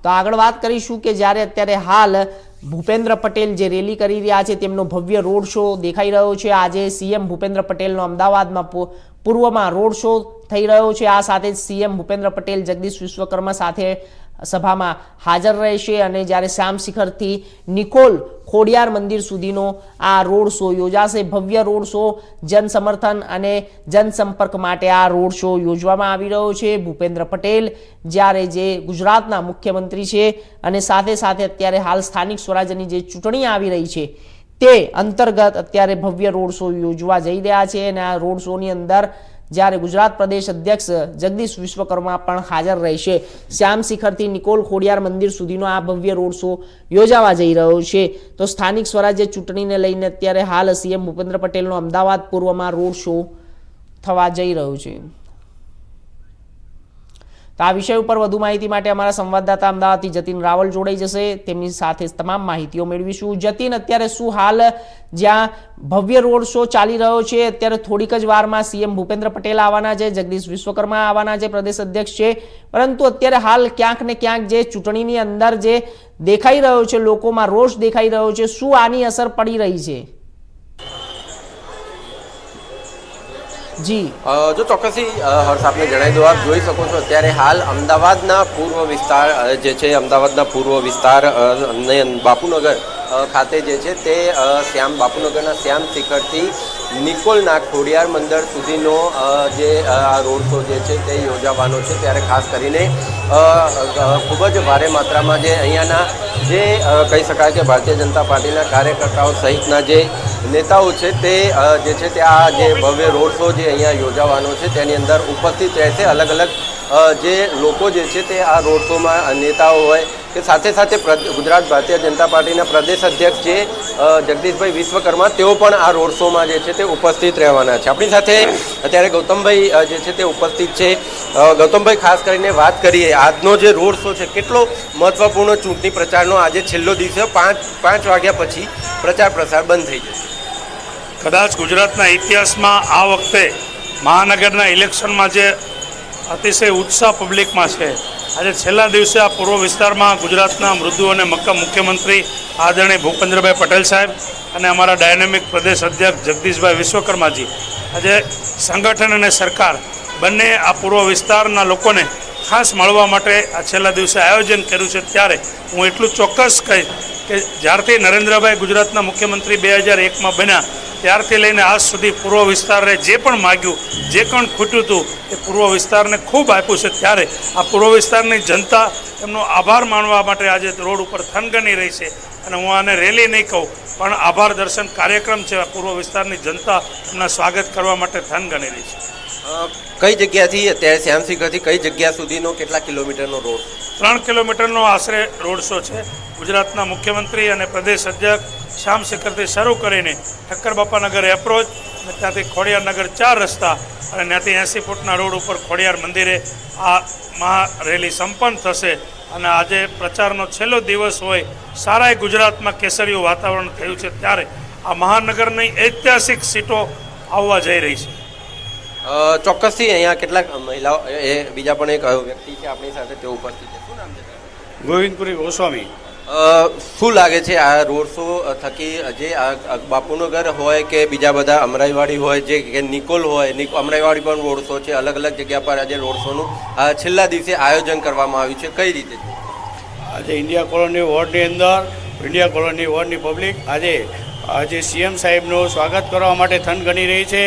તો આગળ વાત કરીશું કે જ્યારે અત્યારે હાલ ભૂપેન્દ્ર પટેલ જે રેલી કરી રહ્યા છે તેમનો ભવ્ય રોડ શો દેખાઈ રહ્યો છે। આજે સીએમ ભૂપેન્દ્ર પટેલનો અમદાવાદમાં પૂર્વમાં રોડ શો થઈ રહ્યો છે। આ સાથે જ સીએમ ભૂપેન્દ્ર પટેલ જગદીશ વિશ્વકર્મા સાથે સભામાં હાજર રહેશે અને જ્યારે શ્યામ શિખરથી નિકોલ ખોડિયાર મંદિર સુધીનો આ રોડ શો યોજાશે। ભવ્ય રોડ શો જન સમર્થન અને જનસંપર્ક માટે આ રોડ શો યોજવામાં આવી રહ્યો છે। ભૂપેન્દ્ર પટેલ જ્યારે જે ગુજરાતના મુખ્યમંત્રી છે અને સાથે સાથે અત્યારે હાલ સ્થાનિક સ્વરાજ્યની જે ચૂંટણી આવી રહી છે તે અંતર્ગત અત્યારે ભવ્ય રોડ શો યોજવા જઈ રહ્યા છે અને આ રોડ શોની અંદર જ્યારે ગુજરાત પ્રદેશ અધ્યક્ષ જગદીશ વિશ્વકર્મા પણ હાજર રહેશે। શ્યામ શિખરથી નિકોલ ખોડિયાર મંદિર સુધીનો આ ભવ્ય રોડ શો યોજાવા જઈ રહ્યો છે। તો સ્થાનિક સ્વરાજ્ય ચૂંટણીને લઈને અત્યારે હાલ સીએમ ભૂપેન્દ્ર પટેલનો અમદાવાદ પૂર્વમાં રોડ શો થવા જઈ રહ્યો છે। તો આ વિષય ઉપર વધુ માહિતી માટે અમારા સંવાદદાતા અમદાવાદથી જતીન રાવલ જોડાઈ જશે, તેમની સાથે તમામ માહિતીઓ મેળવીશું। જતીન, અત્યારે શું હાલ જ્યાં ભવ્ય રોડ શો ચાલી રહ્યો છે, અત્યારે થોડીક જ વારમાં સીએમ ભૂપેન્દ્ર પટેલ આવવાના છે, જગદીશ વિશ્વકર્મા આવવાના છે, પ્રદેશ અધ્યક્ષ છે, પરંતુ અત્યારે હાલ ક્યાંક ને ક્યાંક જે ચૂંટણીની અંદર જે દેખાઈ રહ્યો છે, લોકોમાં રોષ દેખાઈ રહ્યો છે, શું આની અસર પડી રહી છે? જી જો ચોક્કસથી હર્ષ આપને જણાવી દો, આપ જોઈ શકો છો અત્યારે હાલ અમદાવાદના પૂર્વ વિસ્તાર જે છે, અમદાવાદના પૂર્વ વિસ્તાર બાપુનગર ખાતે જે છે તે બાપુનગરના શ્યામ શિખરથી નિકોલના ખોડિયાર મંદિર સુધીનો જે આ રોડ શો જે છે તે યોજાવાનો છે। ત્યારે ખાસ કરીને ખૂબ જ ભારે માત્રામાં જે અહીંયાના જે કહી શકાય કે ભારતીય જનતા પાર્ટીના કાર્યકર્તાઓ સહિતના જે નેતાઓ છે તે જે છે તે આ જે ભવ્ય રોડ શો જે અહીંયા યોજાવાનો છે તેની અંદર ઉપસ્થિત રહેશે। અલગ અલગ જે લોકો જે છે તે આ રોડ શોમાં નેતાઓ હોય કે સાથે સાથે ગુજરાત ભારતીય જનતા પાર્ટીના પ્રદેશ અધ્યક્ષ છે જગદીશભાઈ વિશ્વકર્મા, તેઓ પણ આ રોડ શોમાં જે છે તે ઉપસ્થિત રહેવાના છે। આપણી સાથે અત્યારે ગૌતમભાઈ જે છે તે ઉપસ્થિત છે। ગૌતમભાઈ, ખાસ કરીને વાત કરીએ, આજનો જે રોડ શો છે કેટલો મહત્વપૂર્ણ ચૂંટણી પ્રચારનો આજે છેલ્લો દિવસે 5 વાગ્યા પછી પ્રચાર પ્રસાર બંધ થઈ જશે। કદાચ ગુજરાતના ઇતિહાસમાં આ વખતે મહાનગરના ઇલેક્શનમાં જે અતિશય ઉત્સાહ પબ્લિકમાં છે, આજે છેલ્લા દિવસે આ પૂર્વ વિસ્તારમાં ગુજરાતના મૃદુ અને મક્કમ મુખ્યમંત્રી આદરણીય ભૂપેન્દ્રભાઈ પટેલ સાહેબ અને અમારા ડાયનેમિક પ્રદેશ અધ્યક્ષ જગદીશભાઈ વિશ્વકર્માજી આજે સંગઠન અને સરકાર બંને આ પૂર્વ વિસ્તારના લોકોને ખાસ મળવા માટે આ છેલ્લા દિવસે આયોજન કર્યું છે। ત્યારે હું એટલું ચોક્કસ કહીશ કે જ્યારથી નરેન્દ્રભાઈ ગુજરાતના મુખ્યમંત્રી 2001માં બન્યા ત્યારથી લઈને આજ સુધી પૂર્વ વિસ્તારને જે પણ માગ્યું, જે પણ ખૂટ્યું હતું એ પૂર્વ વિસ્તારને ખૂબ આપ્યું છે। ત્યારે આ પૂર્વ વિસ્તારની જનતા એમનો આભાર માનવા માટે આજે રોડ ઉપર થનગની રહી છે અને હું આને રેલી નહીં કહું પણ આભાર દર્શન કાર્યક્રમ છે। પૂર્વ વિસ્તારની જનતા એમના સ્વાગત કરવા માટે થનગની રહી છે। કઈ જગ્યાથી અત્યારે શ્યામ શિખરથી કઈ જગ્યા સુધીનો કેટલા કિલોમીટરનો રોડ? 3 કિલોમીટરનો આશરે રોડ શો છે। ગુજરાતના મુખ્યમંત્રી અને પ્રદેશ અધ્યક્ષ શ્યામ શિખરથી શરૂ કરીને ઠક્કર બાપાનગર એપ્રોચ અને ત્યાંથી ખોડિયારનગર 4 રસ્તા અને ત્યાંથી 80 ફૂટના રોડ ઉપર ખોડિયાર મંદિરે આ મહા રેલી સંપન્ન થશે। અને આજે પ્રચારનો છેલ્લો દિવસ હોય, સારાય ગુજરાતમાં કેસરીયું વાતાવરણ થયું છે, ત્યારે આ મહાનગરની ઐતિહાસિક સીટો આવવા જઈ રહી છે। ચોક્કસથી અહીંયા કેટલાક મહિલાઓ બીજા પણ એક વ્યક્તિ છે આપણી સાથે, તેઓ ઉપસ્થિત છે। શું નામ છે? ગોવિંદપુરી ગોસ્વામી। શું લાગે છે આ રોડ શો થકી જે બાપુનગર હોય કે બીજા બધા અમરાઈવાડી હોય જે કે નિકોલ હોય, અમરાઈવાડી પણ રોડ શો છે, અલગ અલગ જગ્યા પર આજે રોડ શોનું છેલ્લા દિવસે આયોજન કરવામાં આવ્યું છે, કઈ રીતે? આજે ઇન્ડિયા કોલોની વોર્ડની અંદર ઇન્ડિયા કોલોની વોર્ડની પબ્લિક આજે સીએમ સાહેબનું સ્વાગત કરવા માટે થનગની રહી છે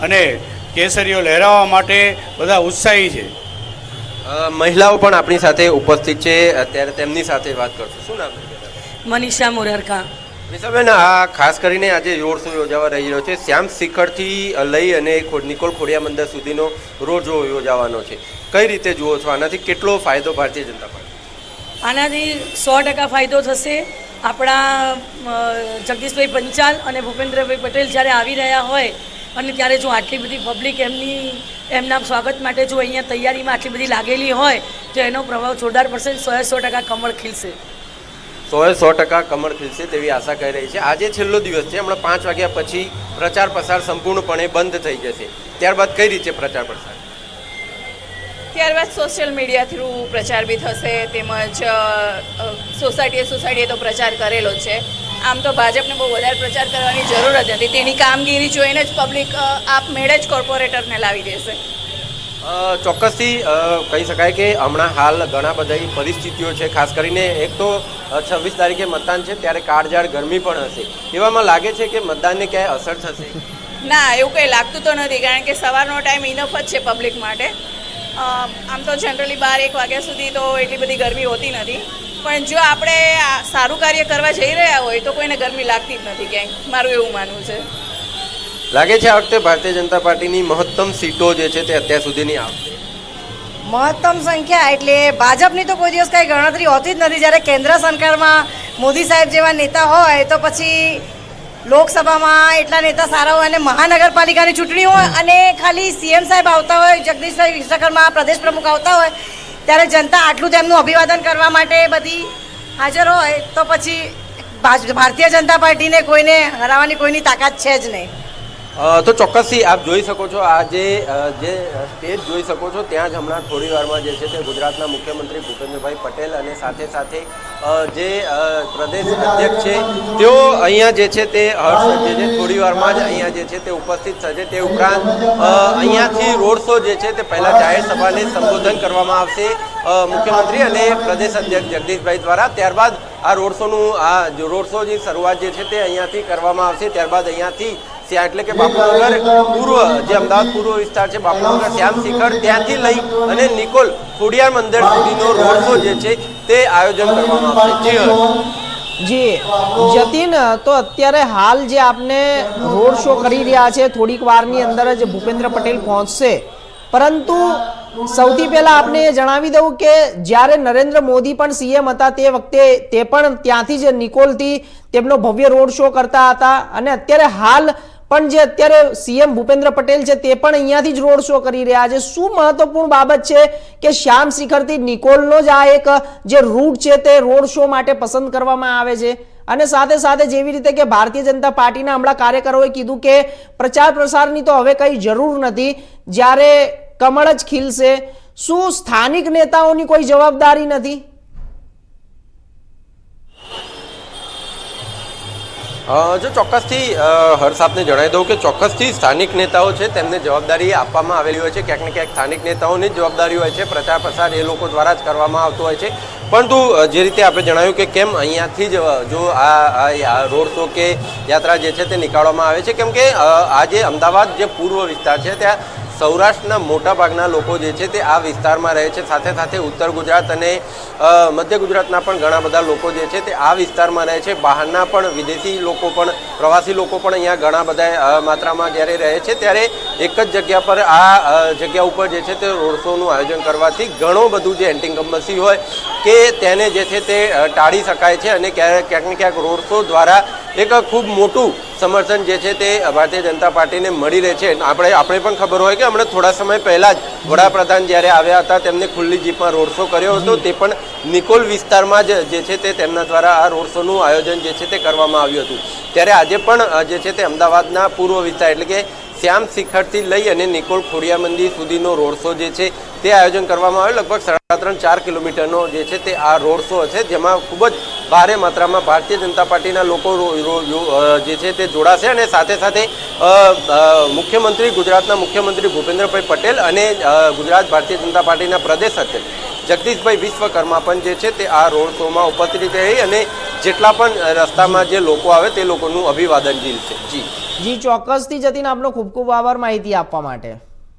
અને કેસરીઓ લહેરાવવા માટે બધા ઉત્સાહી છે। મહિલાઓ પણ આપણી સાથે ઉપસ્થિત છે, અત્યારે તેમની સાથે વાત કરશું। શું નામ છે? મનીષા મોરારકા। મનીષાબેન, આ ખાસ કરીને આજે રોડ શો યોજાવા રહી રહ્યો છે, શ્યામ શિખરથી લઈ અને નિકોલ ખોડિયાર મંદિર સુધીનો રોડ શો યોજાવાનો છે, કઈ રીતે જુઓ છો? આનાથી કેટલો ફાયદો ભારતીય જનતા પાર્ટી? આનાથી 100% ફાયદો થશે। આપણા જગદીશભાઈ પંચાલ અને ભૂપેન્દ્રભાઈ પટેલ જ્યારે આવી રહ્યા હોય અને ત્યારે જો આટલી બધી પબ્લિક એમના સ્વાગત માટે જો અહીંયા તૈયારીમાં આટલી બધી લાગેલી હોય તો એનો પ્રભાવ જોરદાર પડશે। 100% કમળ ખીલશે। 100% કમળ ખીલશે તેવી આશા કરી રહી છે। આજે છેલ્લો દિવસ છે, હમણાં 5 વાગ્યા પછી પ્રચાર પ્રસાર સંપૂર્ણપણે બંધ થઈ જશે, ત્યારબાદ કઈ રીતે પ્રચાર પ્રસાર? ત્યારબાદ સોશિયલ મીડિયા થ્રુ પ્રચાર બી થશે, તેમજ સોસાયટીએ તો પ્રચાર કરેલો જ છે. આમ તો ભાજપને બહુ વધારે પ્રચાર કરવાની જરૂર જ નથી. તેની કામગીરી જોઈને જ પબ્લિક આપમેળે જ કોર્પોરેટરને લાવી દેશે. ચોક્કસથી કહી શકાય કે હમણાં હાલ ઘણા બધા પરિસ્થિતિઓ છે. ખાસ કરીને એક તો 26 તારીખે મતદાન છે, ત્યારે કાળઝાળ ગરમી પણ હશે. એવામાં લાગે છે કે મતદાનને ક્યાંય અસર થશે? ના, એવું કંઈ લાગતું તો નથી, કારણ કે સવારનો ટાઈમ ઇનફ જ છે પબ્લિક માટે. આમ તો જનરલી 12-1 વાગ્યા સુધી તો એટલી બધી ગરમી હોતી નથી, પણ જો આપણે સારું કાર્ય કરવા જઈ રહ્યા હોય તો કોઈને ગરમી લાગતી જ નથી ક્યાંય, મારું એવું માનવું છે. લાગે છે આ વખતે ભારતીય જનતા પાર્ટીની મહત્તમ સીટો જે છે તે અત્યાર સુધીની આવશે. મહત્તમ સંખ્યા એટલે ભાજપની તો કોઈ દિવસ કાંઈ ગણતરી હોતી જ નથી. જ્યારે કેન્દ્ર સરકારમાં મોદી સાહેબ જેવા નેતા હોય તો પછી લોકસભામાં એટલા નેતા સારા હોય અને મહાનગરપાલિકાની ચૂંટણી હોય અને ખાલી સીએમ સાહેબ આવતા હોય, જગદીશભાઈ વિશ્વકર્મા પ્રદેશ પ્રમુખ આવતા હોય, ત્યારે જનતા આટલું તેમનું અભિવાદન કરવા માટે બધી હાજર હોય તો પછી ભારતીય જનતા પાર્ટીને કોઈને હરાવવાની કોઈની તાકાત છે જ નહીં. તો ચોક્કસથી આપ જોઈ શકો છો, આ જે સ્ટેજ જોઈ શકો છો, ત્યાં જ હમણાં થોડી વારમાં જે છે તે ગુજરાતના મુખ્યમંત્રી ભૂપેન્દ્રભાઈ પટેલ અને સાથે સાથે જે પ્રદેશ અધ્યક્ષ છે તેઓ અહીંયા જે છે તે હર્ષ જે છે થોડી વારમાં જ અહીંયા જે છે તે ઉપસ્થિત થશે. તે ઉપરાંત અહીંયાથી રોડ શો જે છે તે પહેલાં જાહેર સભાને સંબોધન કરવામાં આવશે મુખ્યમંત્રી અને પ્રદેશ અધ્યક્ષ જગદીશભાઈ દ્વારા. ત્યારબાદ આ રોડ શોની શરૂઆત જે છે તે અહીંયાથી કરવામાં આવશે. ત્યારબાદ અહીંયાથી એટલે કે બાપુનગર પૂર્વ, જે અમદાવાદ પૂર્વ વિસ્તાર છે, બાપુનગર શ્યામ શિખર, ત્યાંથી લઈ અને નિકોલ ખોડિયાર મંદિર સુધીનો રોડ શો જે છે તે આયોજન કરવામાં આવશે. જી જતીન, તો અત્યારે હાલ જે આપને રોડ શો કરી રહ્યા છે, થોડીક વારની અંદર જ ભૂપેન્દ્ર પટેલ પહોંચશે, પરંતુ સૌથી પહેલા આપને જણાવી દઉં કે જ્યારે નરેન્દ્ર મોદી પણ સીએમ હતા તે વખતે તે પણ ત્યાંથી જ નિકોલથી તેમનો ભવ્ય રોડ શો કરતા હતા અને અત્યારે હાલ પણ જે અત્યારે સીએમ ભૂપેન્દ્ર પટેલ છે તે પણ અહીંયાથી જ રોડ શો કરી રહ્યા છે. શું મહત્વપૂર્ણ બાબત છે કે શ્યામ શિખરથી નિકોલનો જ આ એક જે રૂટ છે તે રોડ શો માટે પસંદ કરવામાં આવે છે? અને સાથે સાથે જેવી રીતે કે ભારતીય જનતા પાર્ટીના હમણાં કાર્યકરોએ કીધું કે પ્રચાર પ્રસારની તો હવે કઈ જરૂર નથી, જ્યારે કમળ જ ખીલશે. શું સ્થાનિક નેતાઓની કોઈ જવાબદારી નથી? જો ચોક્કસથી હર્ષ આપને જણાવી દઉં કે ચોક્કસથી સ્થાનિક નેતાઓ છે તેમને જવાબદારી આપવામાં આવેલી હોય છે. ક્યાંક ને ક્યાંક સ્થાનિક નેતાઓની જ જવાબદારી હોય છે. પ્રચાર પ્રસાર એ લોકો દ્વારા જ કરવામાં આવતો હોય છે. પરંતુ જે રીતે આપણે જણાવ્યું કે કેમ અહીંયાથી જ જો આ રોડ શો કે યાત્રા જે છે તે નીકાળવામાં આવે છે, કેમ કે આ જે અમદાવાદ જે પૂર્વ વિસ્તાર છે ત્યાં સૌરાષ્ટ્રના મોટા ભાગના લોકો જે છે તે આ વિસ્તારમાં રહે છે. સાથે સાથે ઉત્તર ગુજરાત અને મધ્ય ગુજરાતના પણ ઘણા બધા લોકો જે છે તે આ વિસ્તારમાં રહે છે. બહારના પણ વિદેશી લોકો પણ, પ્રવાસી લોકો પણ અહીંયા ઘણા બધા માત્રામાં જ્યારે રહે છે, ત્યારે એક જ જગ્યા પર આ જગ્યા ઉપર જે છે તે રોડ શોનું આયોજન કરવાથી ઘણું બધું જે એન્ટી હોય કે તેને જે છે તે ટાળી શકાય છે અને ક્યાંક ને ક્યાંક રોડ શો દ્વારા એક ખૂબ મોટું સમર્થન જે છે તે ભારતીય જનતા પાર્ટીને મળી રહે છે. આપણે પણ ખબર હોય કે હમણાં થોડા સમય પહેલાં જ વડાપ્રધાન જ્યારે આવ્યા હતા તેમને ખુલ્લી જીપમાં રોડ શો કર્યો હતો. તે પણ નિકોલ વિસ્તારમાં જ જે છે તે તેમના દ્વારા આ રોડ શોનું આયોજન જે છે તે કરવામાં આવ્યું હતું. ત્યારે આજે પણ જે છે તે અમદાવાદના પૂર્વ વિસ્તાર એટલે કે શ્યામ શિખરથી લઈ અને નિકોલ ખોડિયાર મંદિર સુધીનો રોડ શો જે છે તે આયોજન કરવામાં આવ્યો. લગભગ 3.5-4 કિલોમીટરનો જે છે તે આ રોડ શો છે, જેમાં ખૂબ જ ભારે માત્રામાં ભારતીય જનતા પાર્ટીના લોકો જે છે તે જોડાશે અને સાથે સાથે મુખ્યમંત્રી, ગુજરાતના મુખ્યમંત્રી ભૂપેન્દ્રભાઈ પટેલ અને ગુજરાત ભારતીય જનતા પાર્ટીના પ્રદેશ અધ્યક્ષ જગદીશભાઈ વિશ્વકર્મા પણ જે છે તે આ રોડ શોમાં ઉપસ્થિત રહી અને જેટલા પણ રસ્તામાં જે લોકો આવે તે લોકોનું અભિવાદન ઝીલશે. જી ચોક્કસથી જતીન, આપનો ખૂબ ખૂબ આભાર માહિતી આપવા માટે.